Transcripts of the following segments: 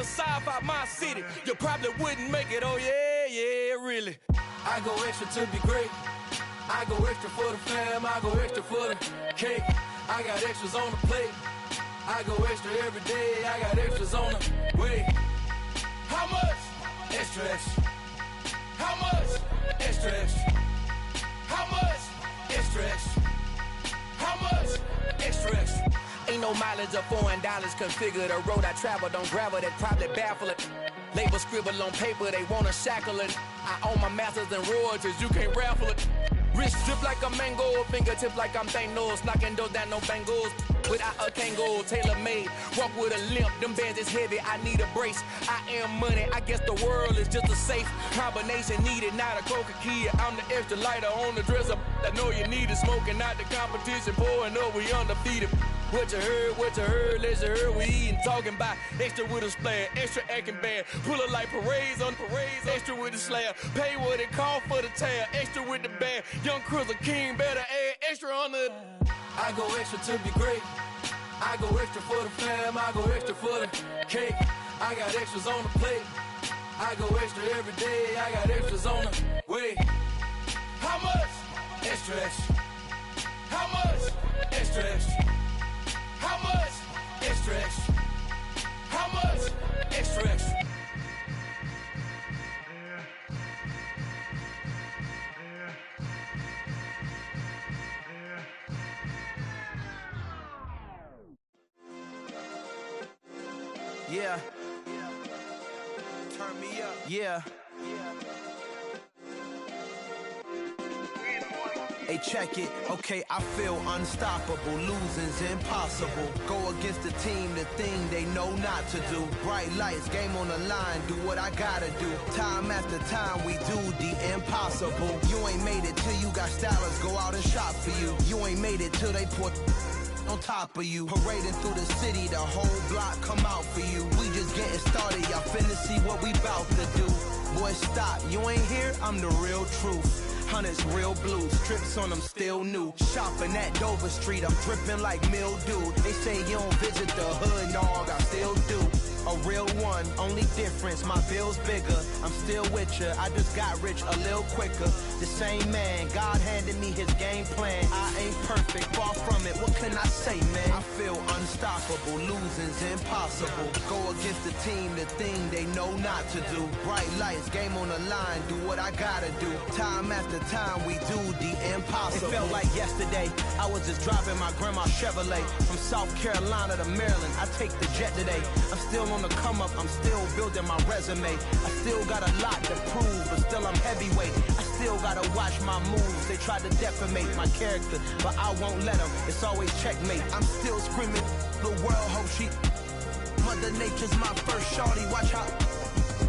sci-fi my city. You probably wouldn't make it, oh yeah, yeah, really. I go extra to be great. I go extra for the fam, I go extra for the cake. I got extras on the plate. I go extra every day, I got extras on the way. How much? Extra, extra. How much? Extra, extra. How much? Extra, extra. How much? Extra, extra. Ain't no mileage of $4 configure the road I travel. Don't gravel, that probably baffle it. Label scribble on paper, they wanna shackle it. I own my masters and royalties, you can't raffle it. Wrist drip like a mango, fingertip like I'm Thanos, knocking those down no bangles. Without a Kango, tailor-made, walk with a limp, them bands is heavy, I need a brace. I am money, I guess the world is just a safe combination needed, not a coca-key. I'm the extra lighter on the dresser, I know you need it, smoking out the competition, pouring up, we undefeated. What you heard, let's you heard, we eating, talking about extra with a splash, extra acting bad, pull it like parades on parades, extra with the slab, pay what it cost for the tab, extra with the bag, young Chris a king, better add extra on the. I go extra to be great. I go extra for the fam, I go extra for the cake. I got extras on the plate. I go extra every day, I got extras on the way. How much? Extra, extra. How much? Extra, extra. How much? Extra, extra. How much? Extra, extra. Yeah. Turn me up. Yeah. Hey, check it. Okay, I feel unstoppable. Losing's impossible. Go against the team, the thing they know not to do. Bright lights, game on the line. Do what I gotta do. Time after time, we do the impossible. You ain't made it till you got stylers go out and shop for you. You ain't made it till they put on top of you. Parading through the city, the whole block come out for you. We just getting started, y'all finna see what we bout to do. Boy, stop, you ain't here, I'm the real truth. Hunters, real blues, strips on them still new. Shopping at Dover Street, I'm dripping like mildew. They say you don't visit the hood, dog, I still do. A real one, only difference, my bill's bigger. I'm still with ya, I just got rich a little quicker. The same man, God handed me his game plan. I ain't perfect, far from it, what can I say, man? I feel unstoppable, losing's impossible. Go against the team, the thing they know not to do. Bright lights, game on the line, do what I gotta do. Time after time, we do the impossible. It felt like yesterday, I was just driving my grandma's Chevrolet. From South Carolina to Maryland, I take the jet today. I'm still on the come up, I'm still building my resume. I still got a lot to prove, but still I'm heavyweight. I still gotta watch my moves. They try to defamate my character, but I won't let them. It's always checkmate. I'm still screaming, the world hope she. Mother Nature's my first shorty. Watch how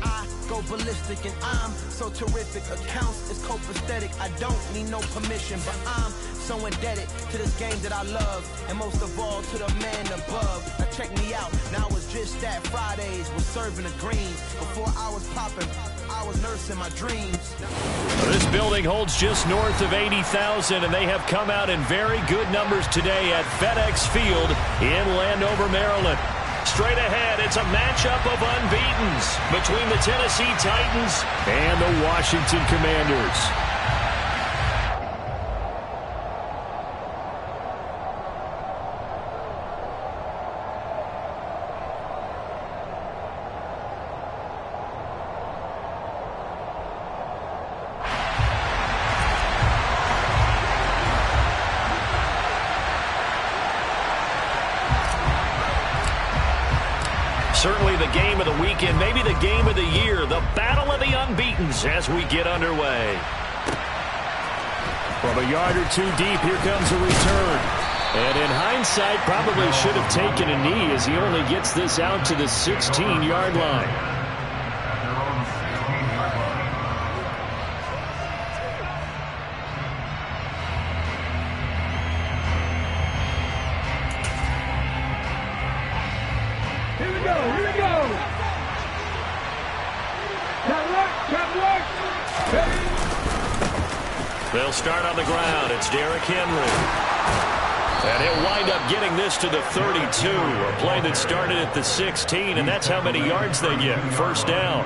I go ballistic, and I'm so terrific. Accounts is copacetic. I don't need no permission, but I'm so indebted to this game that I love, and most of all to the man above. Now check me out, now it's just that Fridays was serving the greens. Before I was popping, I was nursing my dreams. This building holds just north of 80,000, and they have come out in very good numbers today at FedEx Field in Landover, Maryland. Straight ahead, it's a matchup of unbeatens between the Tennessee Titans and the Washington Commanders. Certainly the game of the weekend, maybe the game of the year, the battle of the unbeatens as we get underway. From a yard or two deep, here comes a return. And in hindsight, probably should have taken a knee as he only gets this out to the 16-yard line. They'll start on the ground. It's Derrick Henry. And he'll wind up getting this to the 32. A play that started at the 16, and that's how many yards they get. First down.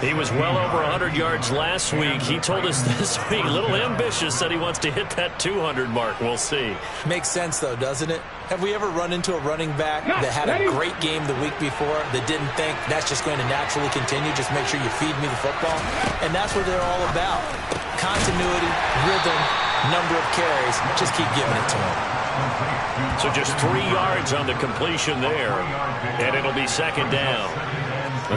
He was well over 100 yards last week. He told us this week, a little ambitious, said he wants to hit that 200 mark. We'll see. Makes sense, though, doesn't it? Have we ever run into a running back that had a great game the week before that didn't think that's just going to naturally continue? Just make sure you feed me the football. And that's what they're all about. Continuity, rhythm, number of carries. Just keep giving it to him. So just 3 yards on the completion there, and it'll be second down.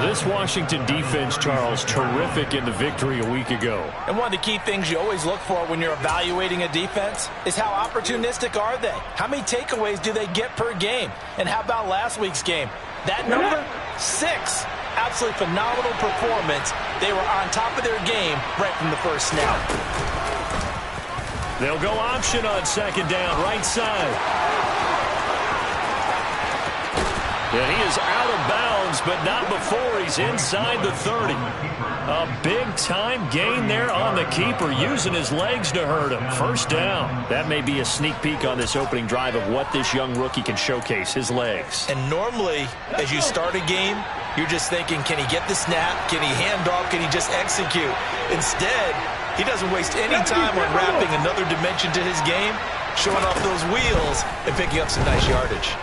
This Washington defense, Charles, terrific in the victory a week ago. And one of the key things you always look for when you're evaluating a defense is how opportunistic are they? How many takeaways do they get per game? And how about last week's game? That number? 6. Absolutely phenomenal performance. They were on top of their game right from the first snap. They'll go option on second down, right side. And he is out of bounds, but not before he's inside the 30. A big-time gain there on the keeper, using his legs to hurt him. First down. That may be a sneak peek on this opening drive of what this young rookie can showcase, his legs. And normally, as you start a game, you're just thinking, can he get the snap? Can he hand off? Can he just execute? Instead, he doesn't waste any time on wrapping another dimension to his game, showing off those wheels, and picking up some nice yardage.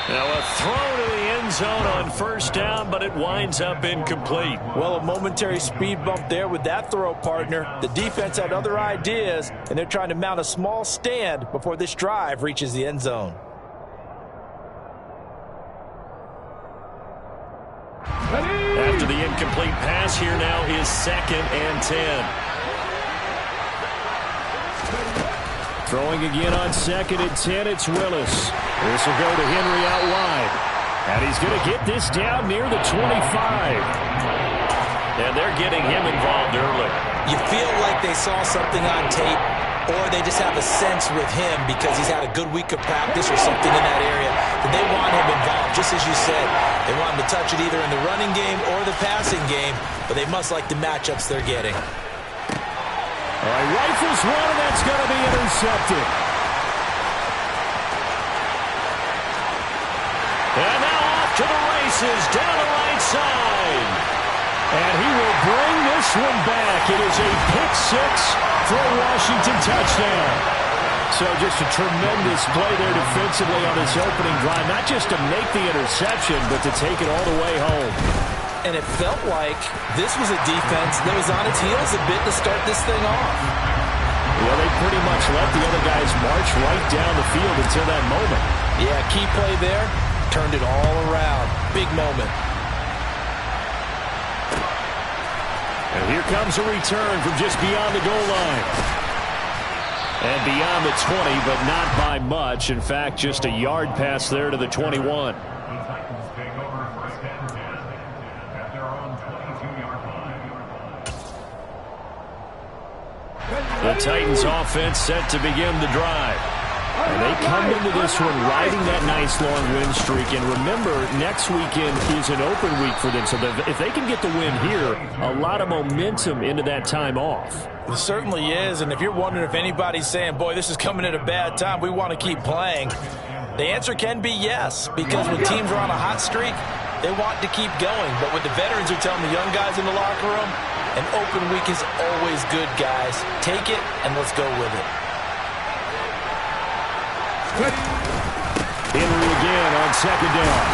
Now a throw to the end zone on first down, but it winds up incomplete. Well, a momentary speed bump there with that throw, partner. The defense had other ideas, and they're trying to mount a small stand before this drive reaches the end zone. After the incomplete pass, here now is 2nd and 10. Throwing again on 2nd and 10, it's Willis. This will go to Henry out wide. And he's going to get this down near the 25. And they're getting him involved early. You feel like they saw something on tape, or they just have a sense with him because he's had a good week of practice or something in that area that they want him involved, just as you said. They want him to touch it either in the running game or the passing game, but they must like the matchups they're getting. All right, rifles one, and that's going to be intercepted. And now off to the races, down the right side. And he will bring this one back. It is a pick 6 for a Washington touchdown. So just a tremendous play there defensively on this opening drive. Not just to make the interception, but to take it all the way home. And it felt like this was a defense that was on its heels a bit to start this thing off. Well, they pretty much let the other guys march right down the field until that moment. Yeah, key play there. Turned it all around. Big moment. And here comes a return from just beyond the goal line. And beyond the 20, but not by much. In fact, just a yard pass there to the 21. The Titans offense set to begin the drive. And they come into this one riding that nice long win streak. And remember, next weekend is an open week for them. So if they can get the win here, a lot of momentum into that time off. It certainly is. And if you're wondering if anybody's saying, boy, this is coming at a bad time, we want to keep playing, the answer can be yes. Because when teams are on a hot streak, they want to keep going. But with the veterans who are telling the young guys in the locker room, an open week is always good, guys. Take it, and let's go with it. Henry again on second down.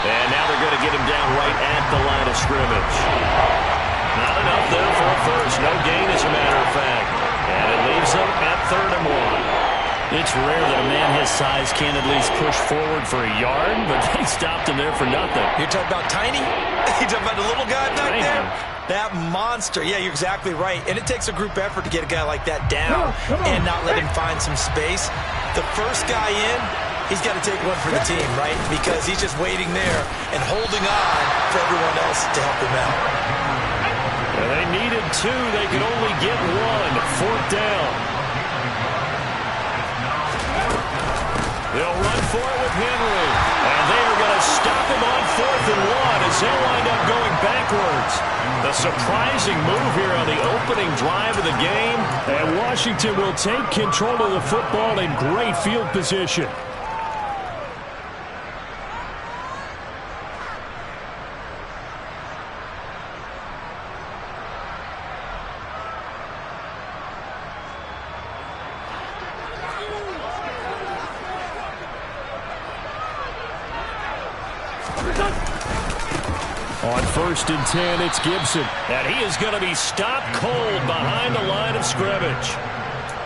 And now they're going to get him down right at the line of scrimmage. Not enough there for a first. No gain, as a matter of fact. And it leaves them at 3rd and 1. It's rare that a man his size can't at least push forward for a yard, but they stopped him there for nothing. You're talking about tiny? You're talking about the little guy back there? That monster. Yeah, you're exactly right. And it takes a group effort to get a guy like that down and not let him find some space. The first guy in, he's got to take one for the team, right? Because he's just waiting there and holding on for everyone else to help him out. And they needed 2. They could only get 1. 4th down. They'll run for it with Henry. And they are going to stop him on 4th and 1 as they wind up going backwards. The surprising move here on the opening drive of the game. And Washington will take control of the football in great field position. On 1st and 10, it's Gibson. And he is going to be stopped cold behind the line of scrimmage.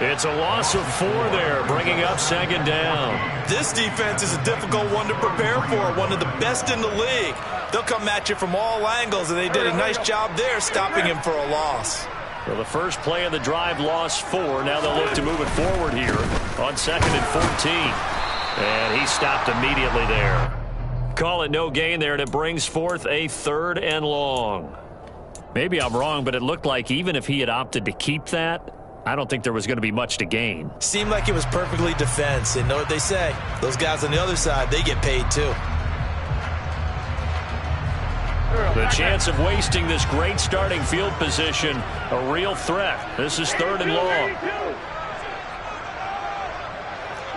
It's a loss of 4 there, bringing up 2nd down. This defense is a difficult one to prepare for, one of the best in the league. They'll come at you from all angles, and they did a nice job there stopping him for a loss. Well, the first play of the drive lost 4. Now they'll look to move it forward here on 2nd and 14. And he stopped immediately there. Call it no gain there, and it brings forth a 3rd and long. Maybe I'm wrong, but it looked like even if he had opted to keep that, I don't think there was going to be much to gain. Seemed like it was perfectly defense. And know what they say? Those guys on the other side, they get paid too. The chance of wasting this great starting field position, a real threat. This is 3rd and long.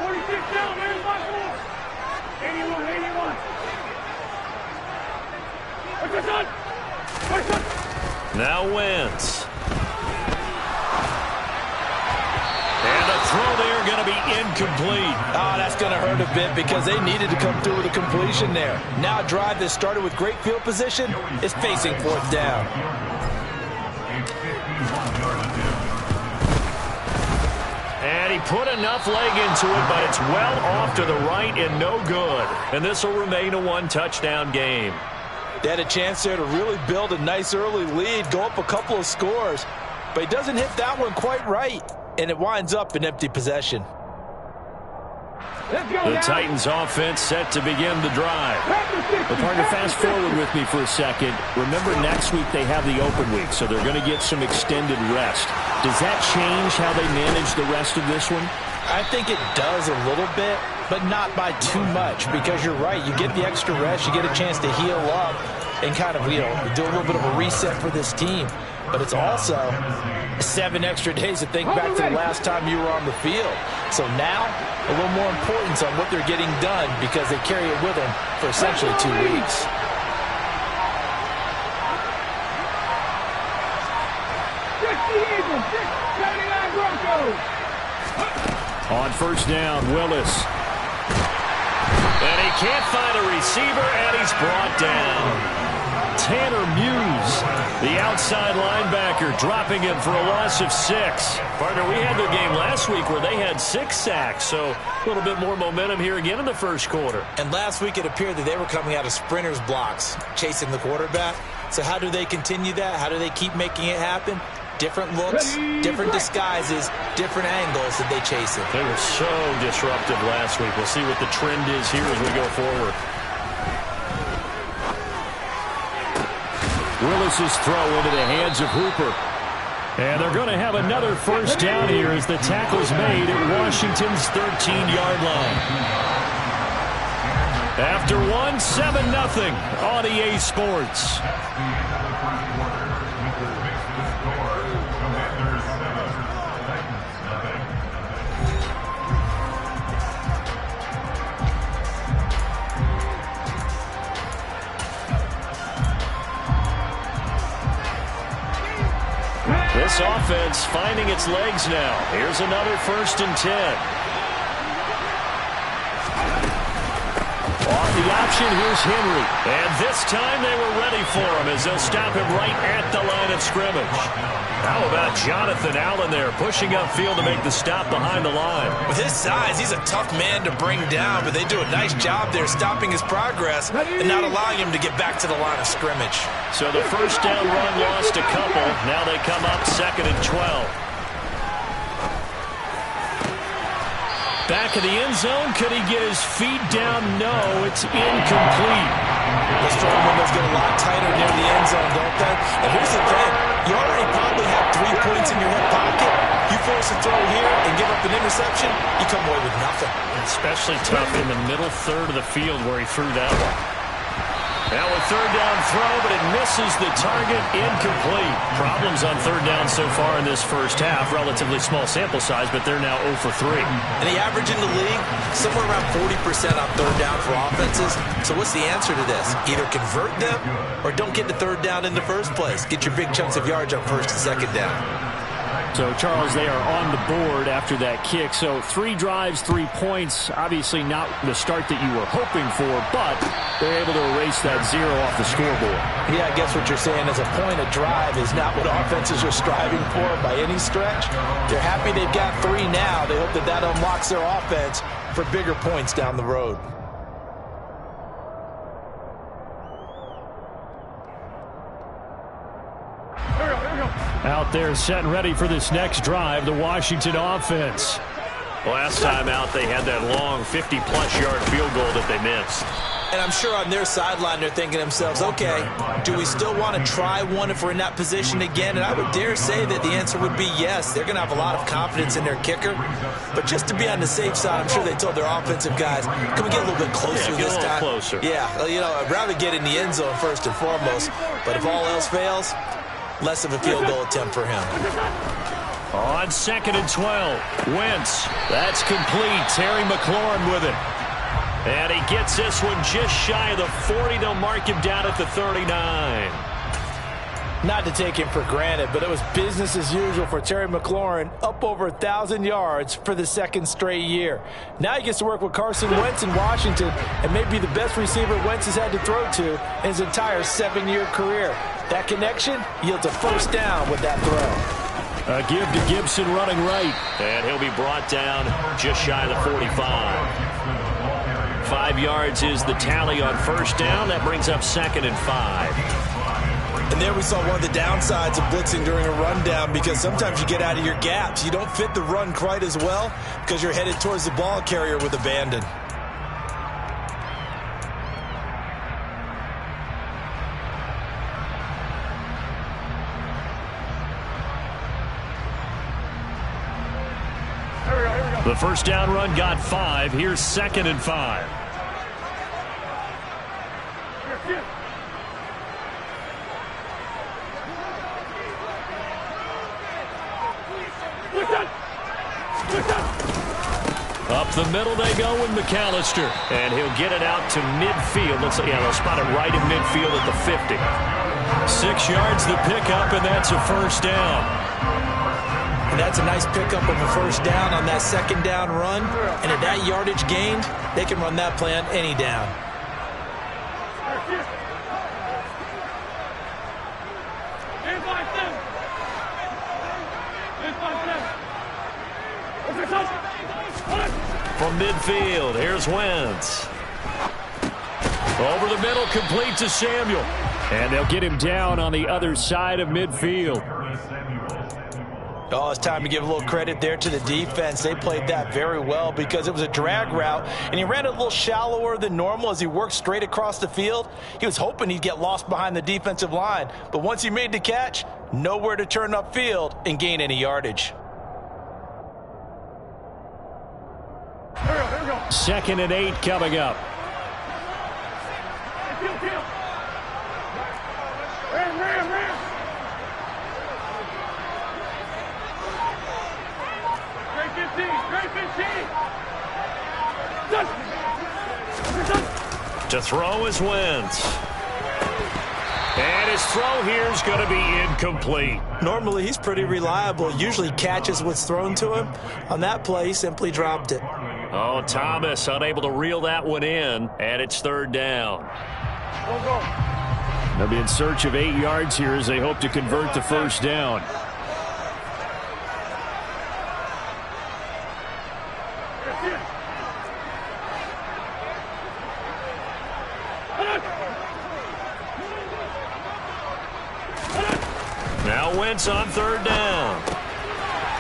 46 down, man, 81, 81. Now Wentz. And a throw there going to be incomplete. Oh, that's going to hurt a bit because they needed to come through with a completion there. Now a drive that started with great field position is facing 4th down. And he put enough leg into it, but it's well off to the right and no good. And this will remain a 1-touchdown game. They had a chance there to really build a nice early lead, go up a couple of scores, but he doesn't hit that one quite right, and it winds up an empty possession. The Titans offense set to begin the drive. But partner, fast forward with me for a second. Remember, next week they have the open week, so they're going to get some extended rest. Does that change how they manage the rest of this one? I think it does a little bit, but not by too much, because you're right. You get the extra rest, you get a chance to heal up and kind of, do a little bit of a reset for this team. But it's also 7 extra days to think back to the last time you were on the field. So now, a little more importance on what they're getting done because they carry it with them for essentially 2 weeks. On 1st down, Willis. And he can't find a receiver, and he's brought down. Tanner Muse, the outside linebacker, dropping him for a loss of 6. Partner, we had their game last week where they had 6 sacks, so a little bit more momentum here again in the first quarter. And last week it appeared that they were coming out of sprinters blocks, chasing the quarterback. So how do they continue that? How do they keep making it happen? Different looks, different disguises, different angles that they chase it. They were so disruptive last week. We'll see what the trend is here as we go forward. Willis's throw into the hands of Hooper. And they're going to have another 1st down here as the tackle's made at Washington's 13-yard line. After 7-0 on EA Sports. This offense finding its legs now. Here's another 1st and 10. Off the option, here's Henry. And this time they were ready for him as they'll stop him right at the line of scrimmage. How about Jonathan Allen there pushing upfield to make the stop behind the line? With his size, he's a tough man to bring down, but they do a nice job there stopping his progress and not allowing him to get back to the line of scrimmage. So the 1st down run lost a couple. Now they come up 2nd and 12. Back of the end zone. Could he get his feet down? No, it's incomplete. The strong windows get a lot tighter near the end zone, don't they? And here's the thing. You already probably have 3 points in your hip pocket. You force a throw here and give up an interception, you come away with nothing. Especially tough in the middle third of the field where he threw that one. Now a third down throw, but it misses the target, incomplete. Problems on third down so far in this first half. Relatively small sample size, but they're now 0 for 3. And the average in the league, somewhere around 40% on third down for offenses. So what's the answer to this? Either convert them or don't get the third down in the first place. Get your big chunks of yards on first and second down. So, Charles, they are on the board after that kick. So 3 drives, 3 points. Obviously not the start that you were hoping for, but they're able to erase that 0 off the scoreboard. Yeah, I guess what you're saying is a point of drive is not what offenses are striving for by any stretch. They're happy they've got 3 now. They hope that that unlocks their offense for bigger points down the road. Out there set and ready for this next drive, the Washington offense. Last time out, they had that long 50-plus yard field goal that they missed. And I'm sure on their sideline they're thinking to themselves, okay, do we still want to try one if we're in that position again? And I would dare say that the answer would be yes. They're going to have a lot of confidence in their kicker. But just to be on the safe side, I'm sure they told their offensive guys, can we get a little bit closer this time? Closer. Yeah, you know, I'd rather get in the end zone first and foremost. But if all else fails, less of a field goal attempt for him. On 2nd and 12, Wentz. That's complete. Terry McLaurin with it. And he gets this one just shy of the 40. They'll mark him down at the 39. Not to take him for granted, but it was business as usual for Terry McLaurin, up over 1,000 yards for the second straight year. Now he gets to work with Carson Wentz in Washington and may be the best receiver Wentz has had to throw to in his entire 7-year career. That connection yields a first down with that throw. A give to Gibson running right. And he'll be brought down just shy of the 45. 5 yards is the tally on first down. That brings up 2nd and 5. And there we saw one of the downsides of blitzing during a rundown, because sometimes you get out of your gaps. You don't fit the run quite as well because you're headed towards the ball carrier with abandon. The first down run got 5. Here's 2nd and 5. Up the middle they go with McAllister. And he'll get it out to midfield. Looks like, yeah, they'll spot it right in midfield at the 50. 6 yards the pickup, and that's a first down. And that's a nice pickup of a first down on that second down run. And at that yardage gained, they can run that play on any down. From midfield, here's Wentz. Over the middle, complete to Samuel. And they'll get him down on the other side of midfield. Oh, it's time to give a little credit there to the defense. They played that very well because it was a drag route, and he ran it a little shallower than normal as he worked straight across the field. He was hoping he'd get lost behind the defensive line, but once he made the catch, nowhere to turn upfield and gain any yardage. 2nd and 8 coming up. To throw is Wentz. And his throw here is going to be incomplete. Normally, he's pretty reliable. Usually catches what's thrown to him. On that play, he simply dropped it. Oh, Thomas unable to reel that one in, and it's 3rd down. They'll be in search of 8 yards here as they hope to convert the first down. Now Wentz on 3rd down.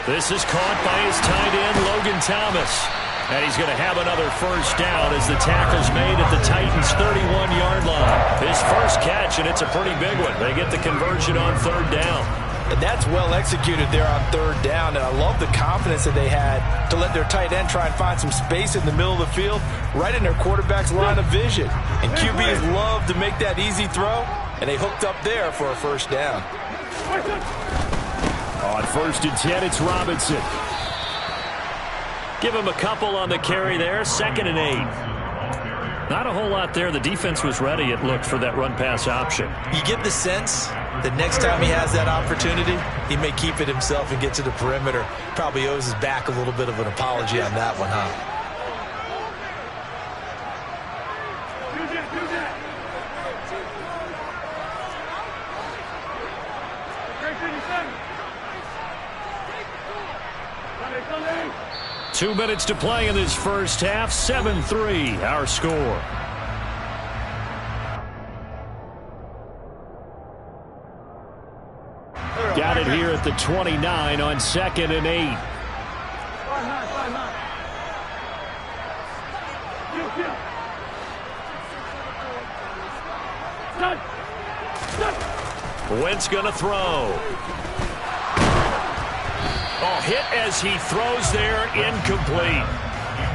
This is caught by his tight end, Logan Thomas. And he's going to have another first down as the tackle's made at the Titans' 31-yard line. His first catch, and it's a pretty big one. They get the conversion on 3rd down. And that's well executed there on third down. And I love the confidence that they had to let their tight end try and find some space in the middle of the field, right in their quarterback's line of vision. And QBs love to make that easy throw, and they hooked up there for a first down. On 1st and 10, it's Robinson. Give him a couple on the carry there. 2nd and 8. Not a whole lot there. The defense was ready, it looked, for that run-pass option. You get the sense that next time he has that opportunity, he may keep it himself and get to the perimeter. Probably owes his back a little bit of an apology on that one, huh? Do that. 2 minutes to play in this first half. 7-3, our score. Got it here at the 29 on 2nd and 8. Wentz gonna throw. Oh, hit as he throws there, incomplete.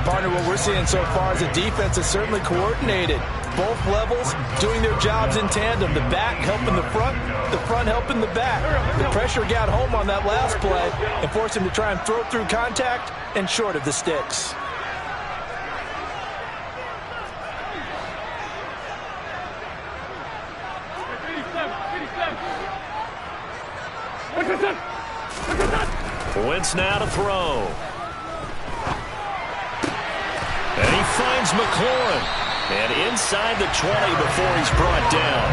Partner, what we're seeing so far is the defense is certainly coordinated. Both levels doing their jobs in tandem. The back helping the front helping the back. The pressure got home on that last play and forced him to try and throw through contact and short of the sticks. Wentz now to throw. And he finds McLaurin. And inside the 20 before he's brought down.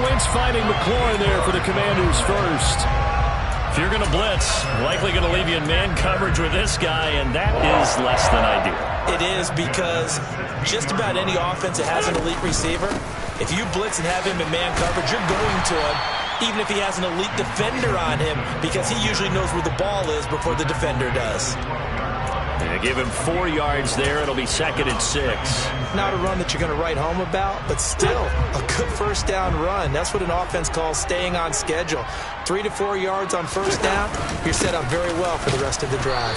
Wentz finding McLaurin there for the Commanders first. If you're going to blitz, likely going to leave you in man coverage with this guy, and that is less than ideal. It is, because just about any offense that has an elite receiver, if you blitz and have him in man coverage, you're going to him, even if he has an elite defender on him, because he usually knows where the ball is before the defender does. They give him 4 yards there. It'll be 2nd and 6. Not a run that you're going to write home about, but still a good first down run. That's what an offense calls staying on schedule. 3 to 4 yards on first down, you're set up very well for the rest of the drive.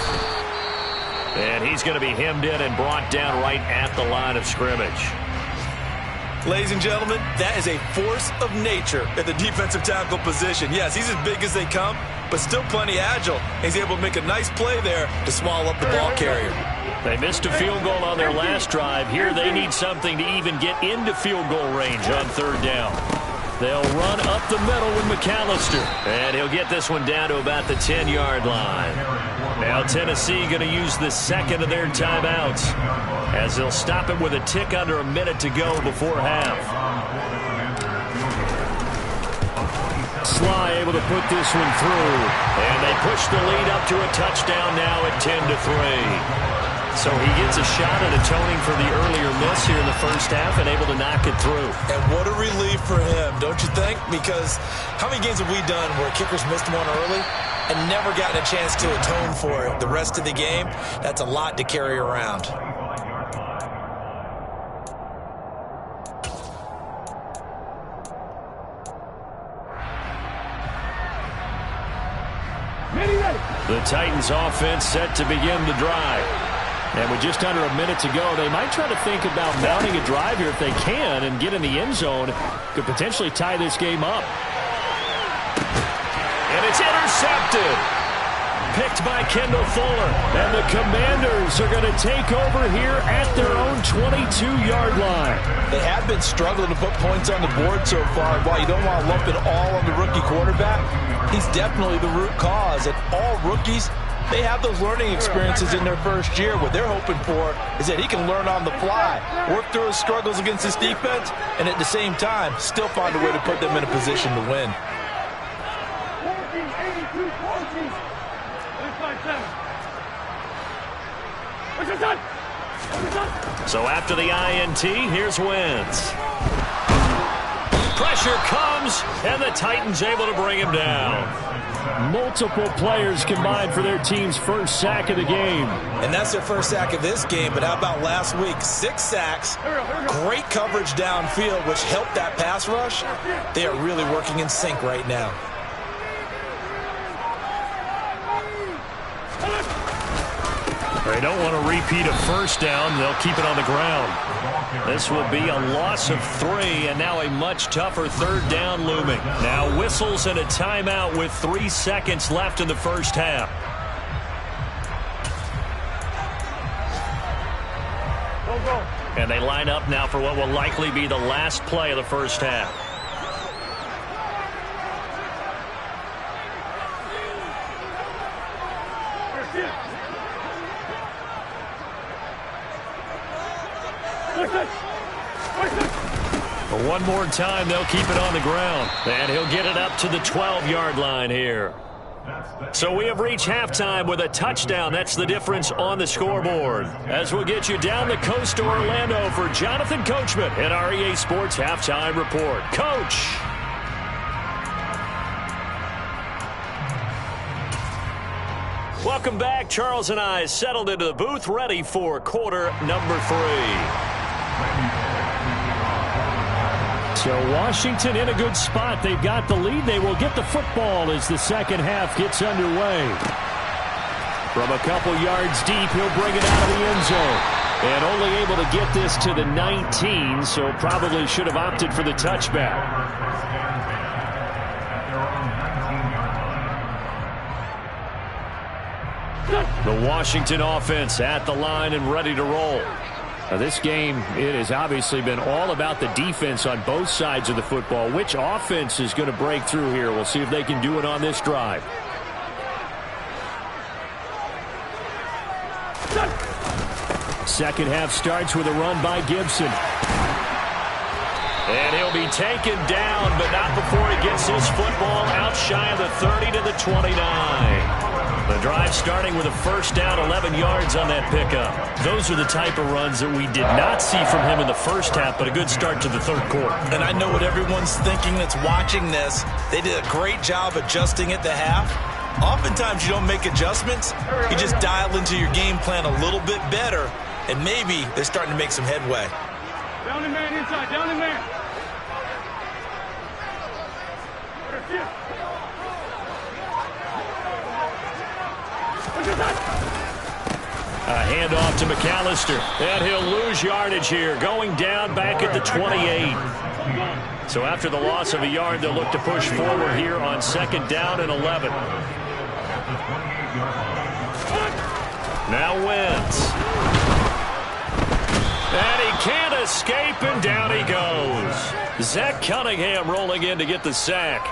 And he's going to be hemmed in and brought down right at the line of scrimmage. Ladies and gentlemen, that is a force of nature at the defensive tackle position. Yes, he's as big as they come, but still plenty agile. He's able to make a nice play there to swallow up the ball carrier. They missed a field goal on their last drive. Here they need something to even get into field goal range on 3rd down. They'll run up the middle with McAllister. And he'll get this one down to about the 10-yard line. Now Tennessee going to use the 2nd of their timeouts, as they'll stop it with a tick under a minute to go before half. Sly able to put this one through. And they push the lead up to a touchdown now at 10-3. So he gets a shot at atoning for the earlier miss here in the first half and able to knock it through. And what a relief for him, don't you think? Because how many games have we done where kickers missed one early and never gotten a chance to atone for it the rest of the game? That's a lot to carry around. The Titans offense set to begin the drive. And with just under a minute to go, they might try to think about mounting a drive here if they can and get in the end zone. Could potentially tie this game up. And it's intercepted. Picked by Kendall Fuller. And the Commanders are going to take over here at their own 22-yard line. They have been struggling to put points on the board so far. While you don't want to lump it all on the rookie quarterback, he's definitely the root cause. And all rookies, they have those learning experiences in their first year. What they're hoping for is that he can learn on the fly, work through his struggles against this defense, and at the same time, still find a way to put them in a position to win. 14-82-14. So after the INT, here's Wentz. Pressure comes, and the Titans able to bring him down. Multiple players combined for their team's first sack of the game. And that's their first sack of this game, but how about last week? 6 sacks, great coverage downfield, which helped that pass rush. They are really working in sync right now. They don't want to repeat a first down. They'll keep it on the ground. This will be a loss of 3, and now a much tougher third down looming. Now whistles and a timeout with 3 seconds left in the first half. And they line up now for what will likely be the last play of the first half. One more time, they'll keep it on the ground. And he'll get it up to the 12-yard line here. So we have reached halftime with a touchdown. That's the difference on the scoreboard. As we'll get you down the coast to Orlando for Jonathan Coachman at our EA Sports Halftime Report. Coach. Welcome back. Charles and I settled into the booth, ready for quarter number 3. So Washington in a good spot. They've got the lead. They will get the football as the second half gets underway. From a couple yards deep, he'll bring it out of the end zone. And only able to get this to the 19, so probably should have opted for the touchback. The Washington offense at the line and ready to roll. Now this game, it has obviously been all about the defense on both sides of the football. Which offense is going to break through here? We'll see if they can do it on this drive. Second half starts with a run by Gibson. And he'll be taken down, but not before he gets his football out shy of the 30 to the 29. The drive starting with a first down, 11 yards on that pickup. Those are the type of runs that we did not see from him in the first half, but a good start to the third quarter. And I know what everyone's thinking that's watching this. They did a great job adjusting at the half. Oftentimes you don't make adjustments. You just dial into your game plan a little bit better, and maybe they're starting to make some headway. Down the man inside, down the man. A handoff to McAllister, and he'll lose yardage here, going down back at the 28. So after the loss of a yard, they'll look to push forward here on second down and 11. Now Wentz. And he can't escape, and down he goes. Zach Cunningham rolling in to get the sack.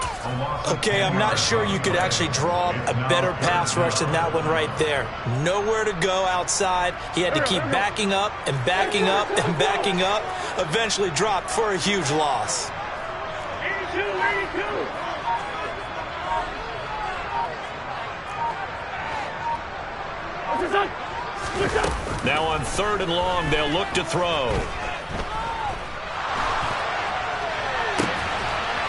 Okay, I'm not sure you could actually draw a better pass rush than that one right there. Nowhere to go outside. He had to keep backing up and backing up and backing up. Eventually dropped for a huge loss. 82, 82. Now on third and long, they'll look to throw.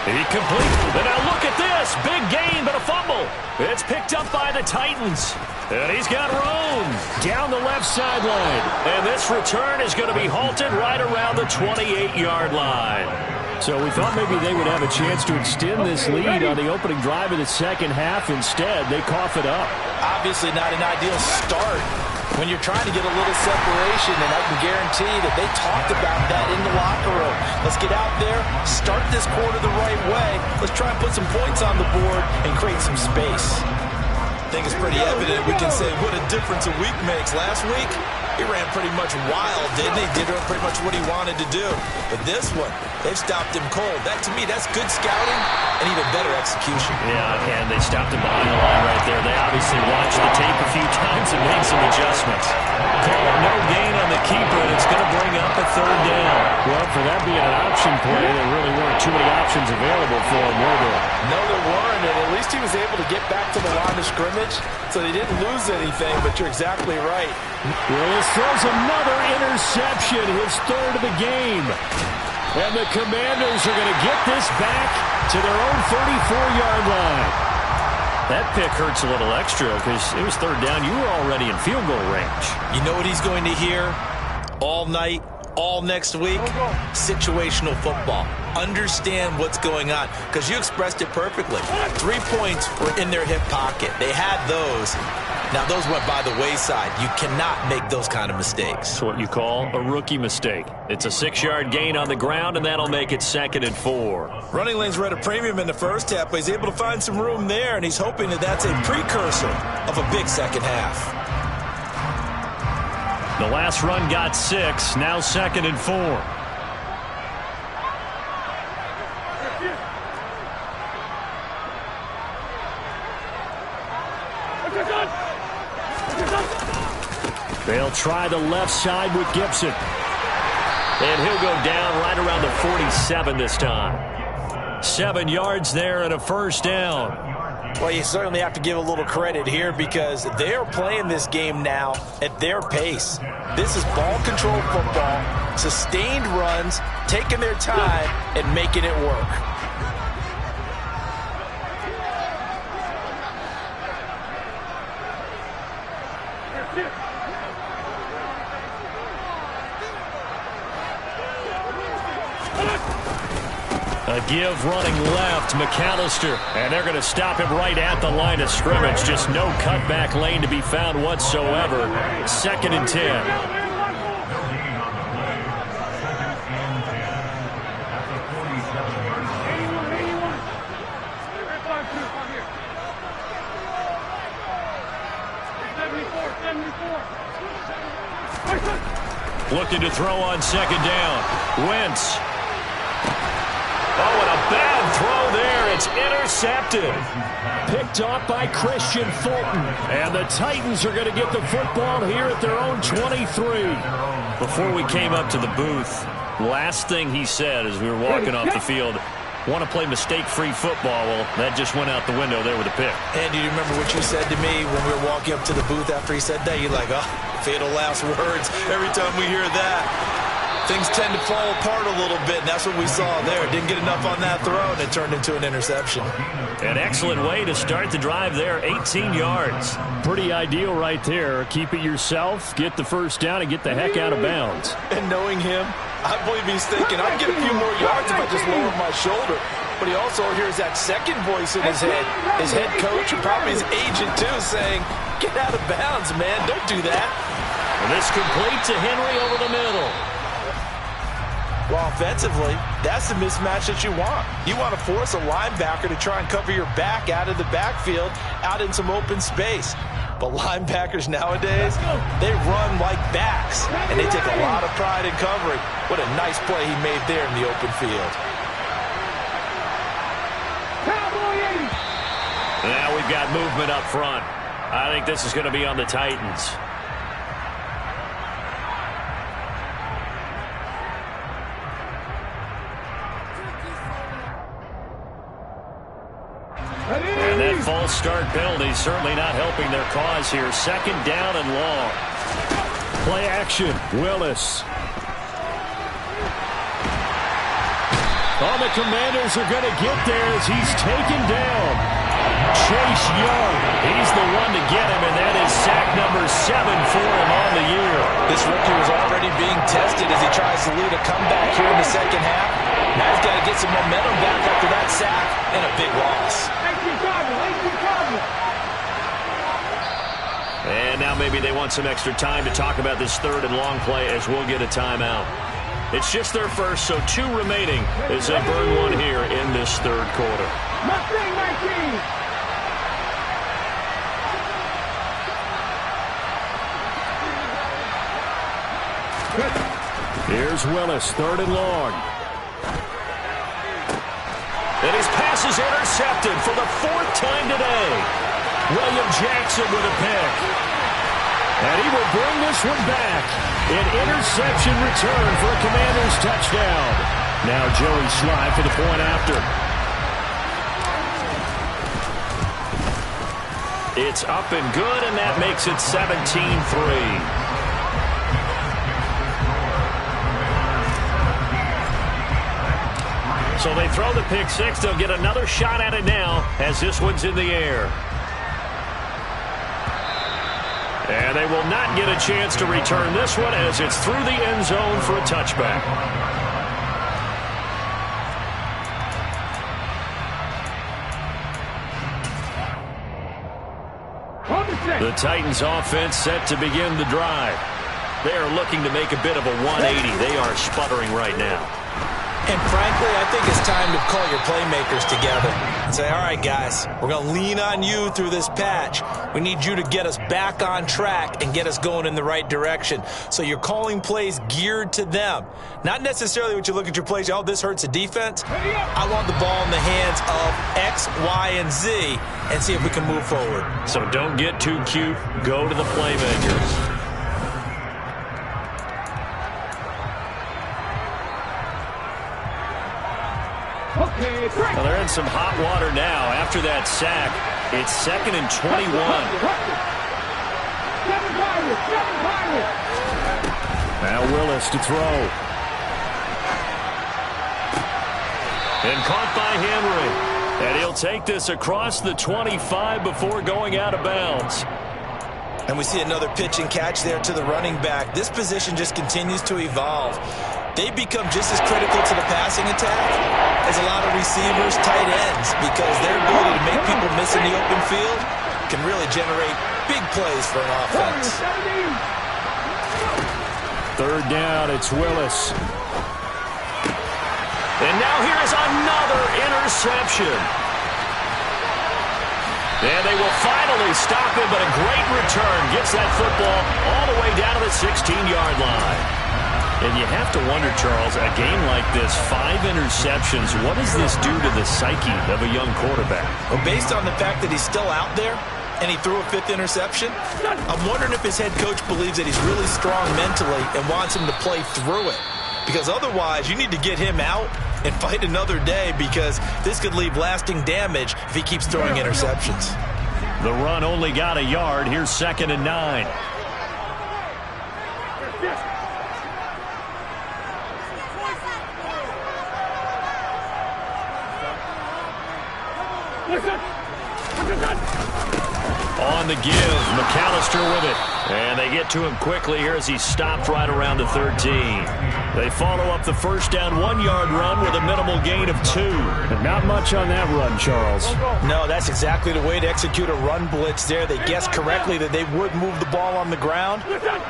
He complete. And now look at this. Big gain, but a fumble. It's picked up by the Titans. And he's got room down the left sideline. And this return is going to be halted right around the 28-yard line. So we thought maybe they would have a chance to extend this lead on the opening drive of the second half. Instead, they cough it up. Obviously not an ideal start when you're trying to get a little separation, and I can guarantee that they talked about that in the locker room. Let's get out there, start this quarter the right way. Let's try and put some points on the board and create some space. I think it's pretty evident. We can say what a difference a week makes. Last week, he ran pretty much wild, didn't he? Did pretty much what he wanted to do. But this one, they've stopped him cold. That, to me, that's good scouting and even better execution. Yeah, and they stopped him behind the line right there. They obviously watched the tape a few times and made some adjustments. Call it no gain on the keeper, and it's going to bring up a third down. Well, for that being an option play, there really weren't too many options available for him, were there? No, there weren't, and at least he was able to get back to the line of scrimmage, so they didn't lose anything, but you're exactly right. Willis throws another interception, his third of the game. And the Commanders are going to get this back to their own 34-yard line. That pick hurts a little extra because it was third down. You were already in field goal range. You know what he's going to hear all night, all next week? Situational football. Understand what's going on, because you expressed it perfectly. 3 points were in their hip pocket. They had those. Now, those went by the wayside. You cannot make those kind of mistakes. It's what you call a rookie mistake. It's a 6-yard gain on the ground, and that'll make it 2nd and 4. Running lanes were at a premium in the first half, but he's able to find some room there, and he's hoping that that's a precursor of a big second half. The last run got 6, now 2nd and 4. They'll try the left side with Gibson. And he'll go down right around the 47 this time. 7 yards there and a first down. Well, you certainly have to give a little credit here because they're playing this game now at their pace. This is ball control football, sustained runs, taking their time and making it work. A give running left, McAllister. And they're going to stop him right at the line of scrimmage. Just no cutback lane to be found whatsoever. 2nd and 10. Looking to throw on 2nd down. Wentz. Oh, and a bad throw there. It's intercepted. Picked off by Christian Fulton. And the Titans are going to get the football here at their own 23. Before we came up to the booth, last thing he said as we were walking off the field, want to play mistake-free football. Well, that just went out the window there with a pick. And do you remember what you said to me when we were walking up to the booth after he said that? You're like, oh, fatal last words. Every time we hear that, things tend to fall apart a little bit, and that's what we saw there. Didn't get enough on that throw, and it turned into an interception. An excellent way to start the drive there, 18 yards. Pretty ideal right there. Keep it yourself, get the first down, and get the heck out of bounds. And knowing him, I believe he's thinking, I'd get a few more yards if I just lower my shoulder. But he also hears that second voice in his head, his head coach and probably his agent too, saying, get out of bounds, man, don't do that. And this complete to Henry over the middle. Well, offensively, that's the mismatch that you want. You want to force a linebacker to try and cover your back out of the backfield, out in some open space. But linebackers nowadays, they run like backs, and they take a lot of pride in covering. What a nice play he made there in the open field. Now we've got movement up front. I think this is going to be on the Titans. And that false start penalty certainly not helping their cause here. 2nd down and long. Play action, Willis. Oh, the Commanders are going to get there as he's taken down. Chase Young, he's the one to get him, and that is sack number 7 for him on the year. This rookie was already being tested as he tries to lead a comeback here in the second half. Now he's got to get some momentum back after that sack and a big loss. And now maybe they want some extra time to talk about this 3rd and long play as we'll get a timeout. It's just their first, so 2 remaining as they burn one here in this 3rd quarter. Here's Willis, 3rd and long. And his pass is intercepted for the 4th time today. William Jackson with a pick. And he will bring this one back. An interception return for a Commanders touchdown. Now Joey Slye for the point after. It's up and good, and that makes it 17-3. So they throw the pick 6. They'll get another shot at it now as this one's in the air. And they will not get a chance to return this one as it's through the end zone for a touchback. On the The Titans offense set to begin the drive. They are looking to make a bit of a 180. They are sputtering right now. And frankly, I think it's time to call your playmakers together and say, all right, guys, we're going to lean on you through this patch. We need you to get us back on track and get us going in the right direction. So you're calling plays geared to them. Not necessarily what you look at your plays, oh, this hurts the defense. I want the ball in the hands of X, Y, and Z and see if we can move forward. So don't get too cute. Go to the playmakers. Well, they're in some hot water now. After that sack, it's 2nd and 21. Now Willis to throw. And caught by Henry. And he'll take this across the 25 before going out of bounds. And we see another pitch and catch there to the running back. This position just continues to evolve. They become just as critical to the passing attack as a lot of receivers, tight ends, because their ability to make people miss in the open field can really generate big plays for an offense. 3rd down, it's Willis. And now here is another interception. And they will finally stop him, but a great return gets that football all the way down to the 16-yard line. And you have to wonder, Charles, a game like this, 5 interceptions, what does this do to the psyche of a young quarterback? Well, based on the fact that he's still out there and he threw a 5th interception, I'm wondering if his head coach believes that he's really strong mentally and wants him to play through it. Because otherwise, you need to get him out and fight another day, because this could leave lasting damage if he keeps throwing interceptions. The run only got a yard. Here's 2nd and 9. On the give, McAllister with it. And they get to him quickly here as he stopped right around the 13. They follow up the first down 1-yard run with a minimal gain of 2. And not much on that run, Charles. No, that's exactly the way to execute a run blitz there. They guessed correctly that they would move the ball on the ground,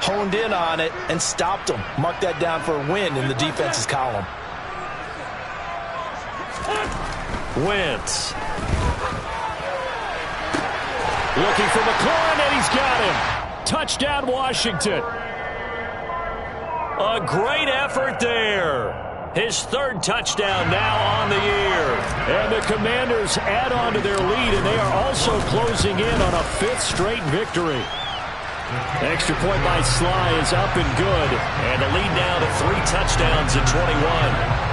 honed in on it, and stopped them. Mark that down for a win in the defense's column. Wentz. Looking for McLaurin, and he's got him. Touchdown, Washington. A great effort there. His 3rd touchdown now on the year. And the Commanders add on to their lead, and they are also closing in on a 5th straight victory. Extra point by Sly is up and good. And the lead now to 3 touchdowns at 21.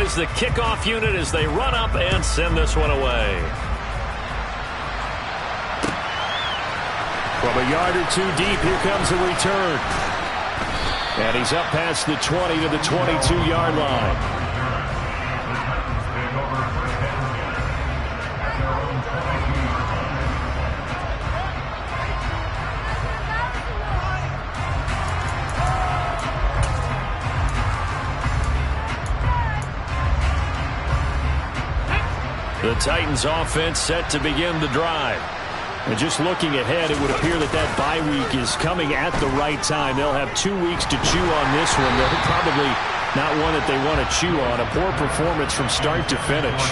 Is the kickoff unit as they run up and send this one away. From a yard or 2 deep, here comes a return. And he's up past the 20 to the 22-yard line. The Titans offense set to begin the drive. And just looking ahead, it would appear that that bye week is coming at the right time. They'll have 2 weeks to chew on this one. They're probably not one that they want to chew on. A poor performance from start to finish.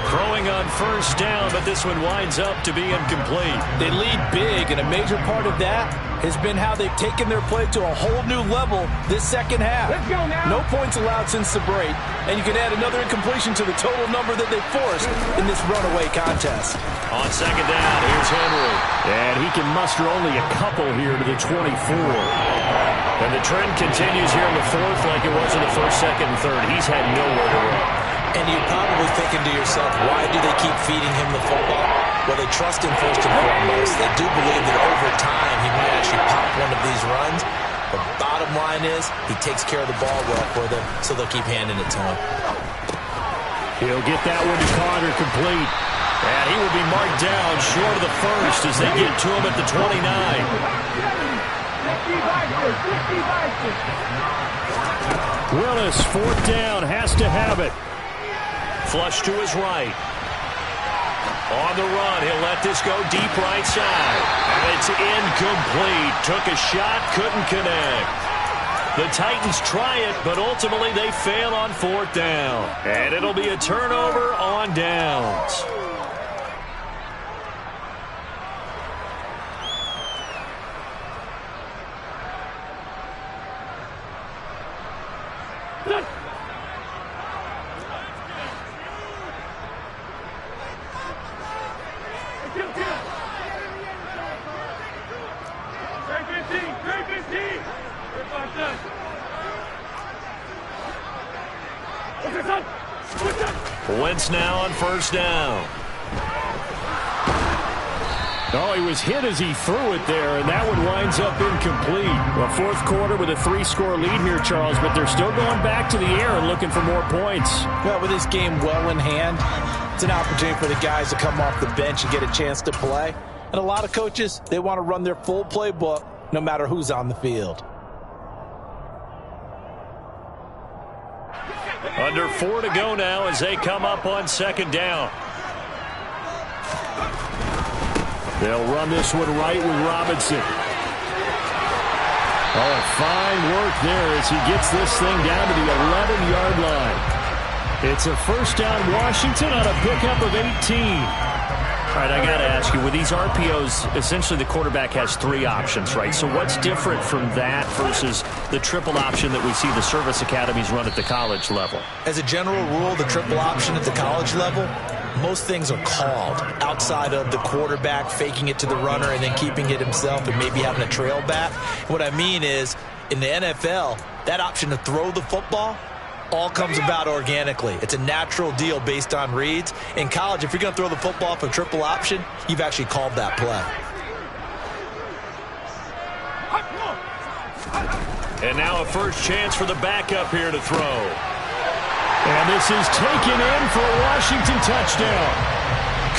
Throwing on first down, but this one winds up to be incomplete. They lead big, and a major part of that has been how they've taken their play to a whole new level this second half. Let's go now. No points allowed since the break, and you can add another incompletion to the total number that they forced in this runaway contest. On second down, here's Henry. And he can muster only a couple here to the 24. And the trend continues here in the 4th like it was in the 1st, 2nd, and 3rd. He's had nowhere to run. And you're probably thinking to yourself, why do they keep feeding him the football? Well, they trust him first and foremost. They do believe that over time he might actually pop one of these runs. But bottom line is he takes care of the ball well for them, so they'll keep handing it to him. He'll get that one to Carter complete. And he will be marked down short of the first as they get to him at the 29. Willis, fourth down, has to have it. Flush to his right. On the run, he'll let this go deep right side. And it's incomplete. Took a shot, couldn't connect. The Titans try it, but ultimately they fail on fourth down. And it'll be a turnover on downs. Wentz now on first down. Oh, he was hit as he threw it there, and that one winds up incomplete. Well, fourth quarter with a 3-score lead here, Charles, but they're still going back to the air and looking for more points. Well, with this game well in hand, it's an opportunity for the guys to come off the bench and get a chance to play. And a lot of coaches, they want to run their full playbook no matter who's on the field. Under 4 to go now as they come up on second down. They'll run this one right with Robinson. Oh, fine work there as he gets this thing down to the 11-yard line. It's a first down Washington on a pickup of 18. All right, I got to ask you, with these RPOs, essentially the quarterback has 3 options, right? So what's different from that versus the triple option that we see the service academies run at the college level? As a general rule, the triple option at the college level, most things are called outside of the quarterback faking it to the runner and then keeping it himself and maybe having a trail back. What I mean is, in the NFL, that option to throw the football all comes about organically. It's a natural deal based on reads. In college, if you're going to throw the football for triple option, you've actually called that play. And now a first chance for the backup here to throw. And this is taken in for a Washington touchdown.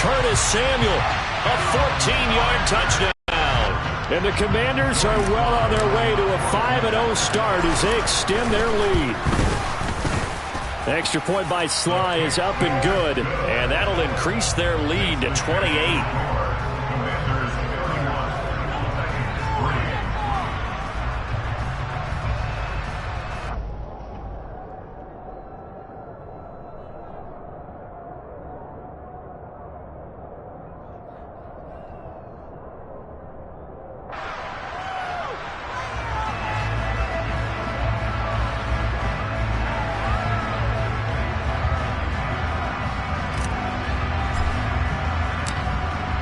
Curtis Samuel, a 14-yard touchdown. And the Commanders are well on their way to a 5-0 start as they extend their lead. The extra point by Sly is up and good. And that'll increase their lead to 28.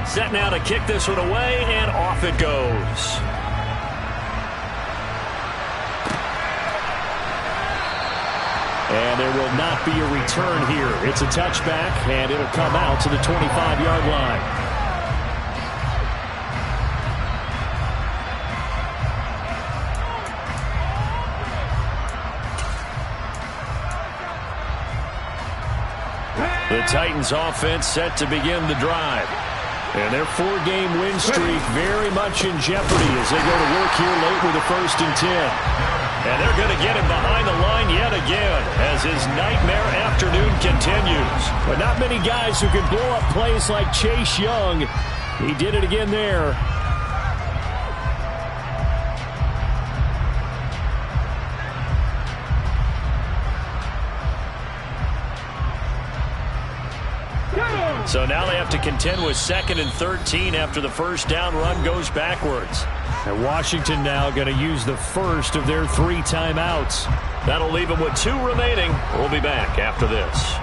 Set now to kick this one away, and off it goes. And there will not be a return here. It's a touchback, and it'll come out to the 25-yard line. The Titans offense set to begin the drive. And their 4-game win streak very much in jeopardy as they go to work here late with a 1st and 10. And they're going to get him behind the line yet again as his nightmare afternoon continues. But not many guys who can blow up plays like Chase Young. He did it again there. So now they have to contend with 2nd and 13 after the first down run goes backwards. And Washington now going to use the first of their 3 timeouts. That'll leave them with 2 remaining. We'll be back after this.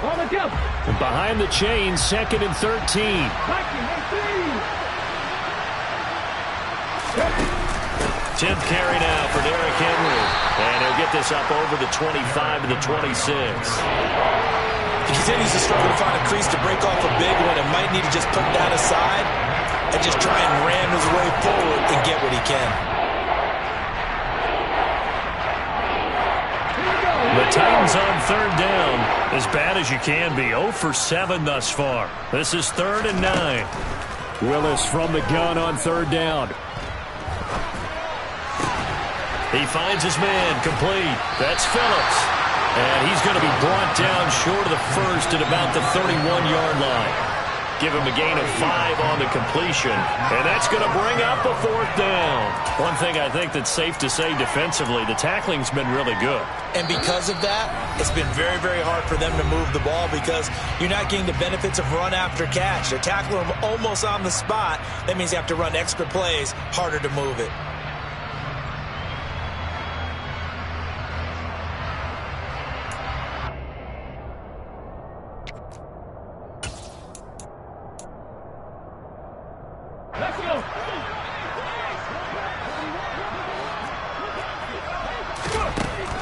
On the And behind the chain, 2nd and 13. Tenth carry now for Derrick Henry. And he'll get this up over the 25 to the 26. He continues to struggle to find a crease to break off a big one and might need to just put that aside and just try and ram his way forward and get what he can. The Titans on 3rd down, as bad as you can be. 0 for 7 thus far. This is 3rd and 9. Willis from the gun on 3rd down. He finds his man, complete. That's Phillips. And he's going to be brought down short of the first at about the 31-yard line. Give him a gain of 5 on the completion. And that's going to bring up a 4th down. One thing I think that's safe to say defensively, the tackling's been really good. And because of that, it's been very, very hard for them to move the ball because you're not getting the benefits of run after catch. They're tackling them almost on the spot. That means you have to run extra plays, harder to move it.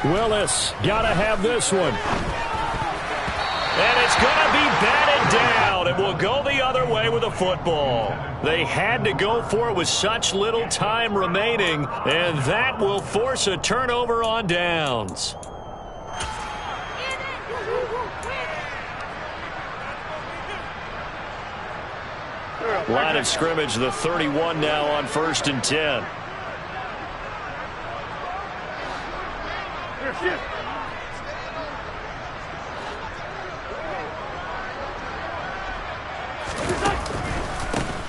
Willis, gotta have this one. And it's going to be batted down. It will go the other way with a football. They had to go for it with such little time remaining, and that will force a turnover on downs. Line of scrimmage, the 31 now on 1st and 10.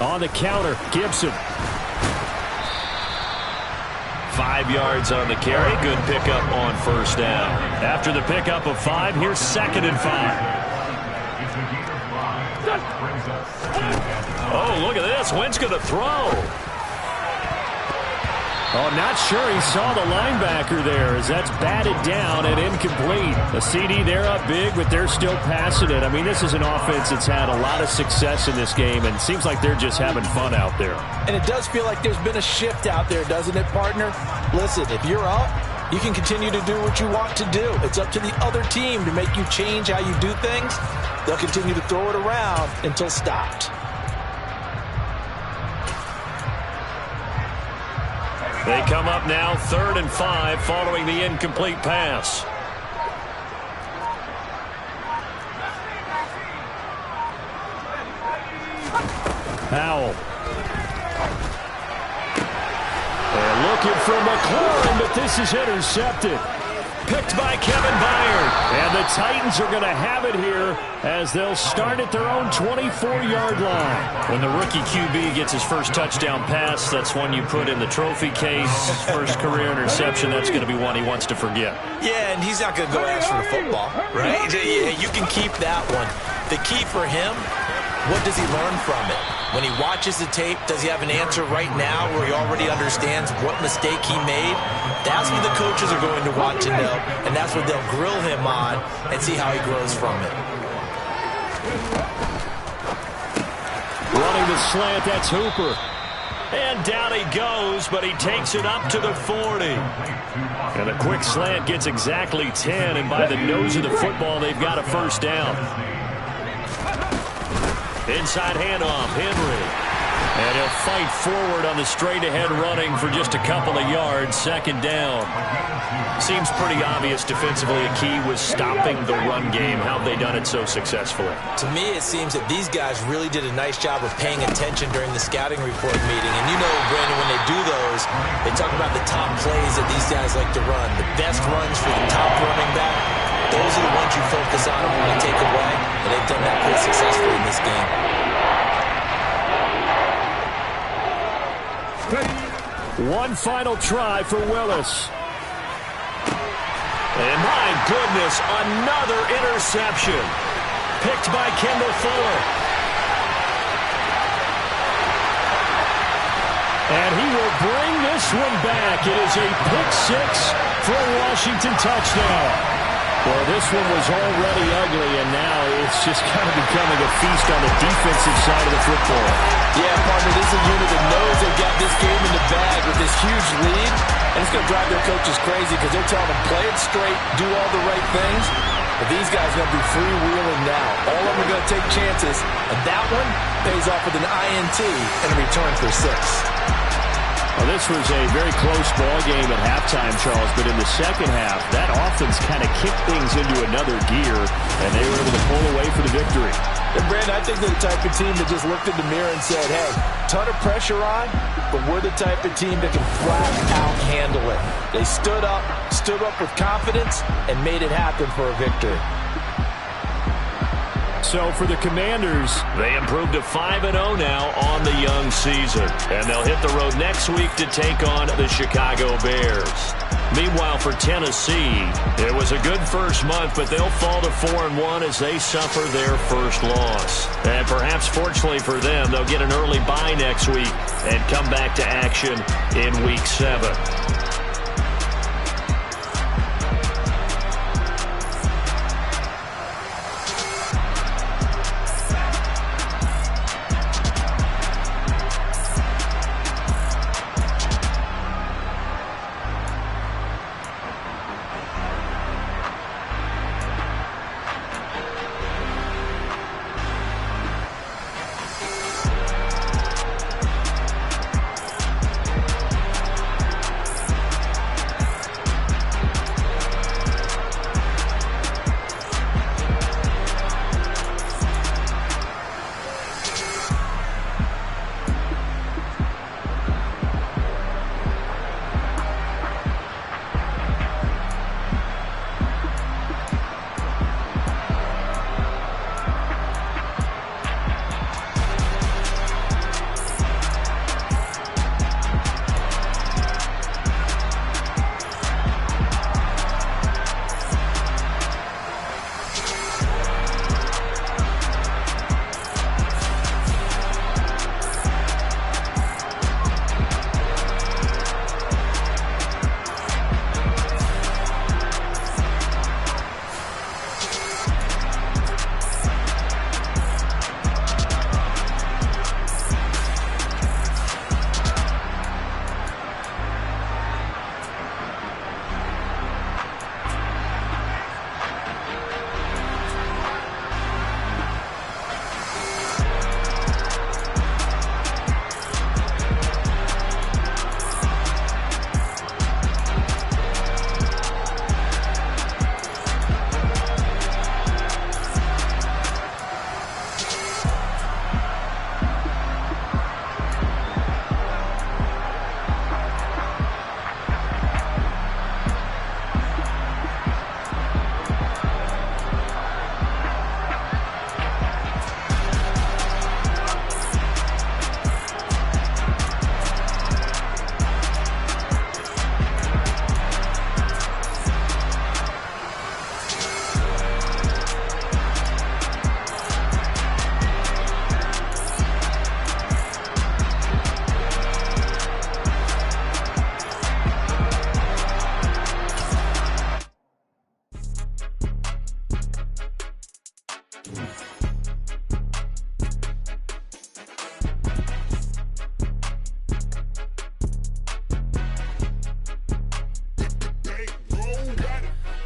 On the counter, Gibson. 5 yards on the carry. Good pickup on 1st down. After the pickup of 5, here's 2nd and 5. Oh, look at this. Wentz going to throw. Oh, not sure he saw the linebacker there as that's batted down and incomplete. A CD, they're up big, but they're still passing it. I mean, this is an offense that's had a lot of success in this game, and it seems like they're just having fun out there. And it does feel like there's been a shift out there, doesn't it, partner? Listen, if you're up, you can continue to do what you want to do. It's up to the other team to make you change how you do things. They'll continue to throw it around until stopped. They come up now 3rd and 5 following the incomplete pass. Howell. They're looking for McLaurin, but this is intercepted. Picked by Kevin Byard. And the Titans are going to have it here as they'll start at their own 24-yard line. When the rookie QB gets his first touchdown pass, that's one you put in the trophy case. First career interception, that's going to be one he wants to forget. Yeah, and he's not going to go ask for the football, right? Yeah, you can keep that one. The key for him, what does he learn from it? When he watches the tape, does he have an answer right now where he already understands what mistake he made? That's what the coaches are going to want to know, and that's what they'll grill him on and see how he grows from it. Running the slant, that's Hooper. And down he goes, but he takes it up to the 40. And a quick slant gets exactly 10, and by the nose of the football, they've got a 1st down. Inside handoff, Henry. And he'll fight forward on the straight-ahead running for just a couple of yards. 2nd down. Seems pretty obvious defensively a key was stopping the run game. How have they done it so successfully? To me, it seems that these guys really did a nice job of paying attention during the scouting report meeting. And you know, Brandon, when they do those, they talk about the top plays that these guys like to run. The best runs for the top running back, those are the ones you focus on and want to take away. And they've done that pretty successfully in this game. One final try for Willis. And my goodness, another interception. Picked by Kendall Fuller. And he will bring this one back. It is a pick 6 for a Washington touchdown. Well, this this one was already ugly, and now it's just kind of becoming a feast on the defensive side of the football. Yeah, partner, this is a unit that knows they've got this game in the bag with this huge lead, and it's going to drive their coaches crazy because they're telling them, play it straight, do all the right things. But these guys are going to be freewheeling now. All of them are going to take chances, and that one pays off with an INT and a return for 6. Well, this was a very close ball game at halftime, Charles, but in the second half, that offense kind of kicked things into another gear, and they were able to pull away for the victory. And, Brandon, I think they're the type of team that just looked in the mirror and said, hey, ton of pressure on, but we're the type of team that can flat out handle it. They stood up with confidence, and made it happen for a victory. So for the Commanders, they improved to 5-0 now on the young season. And they'll hit the road next week to take on the Chicago Bears. Meanwhile, for Tennessee, it was a good first month, but they'll fall to 4-1 as they suffer their first loss. And perhaps fortunately for them, they'll get an early bye next week and come back to action in Week 7.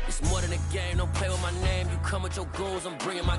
It's more than a game, don't play with my name. You come with your goals, I'm bringing my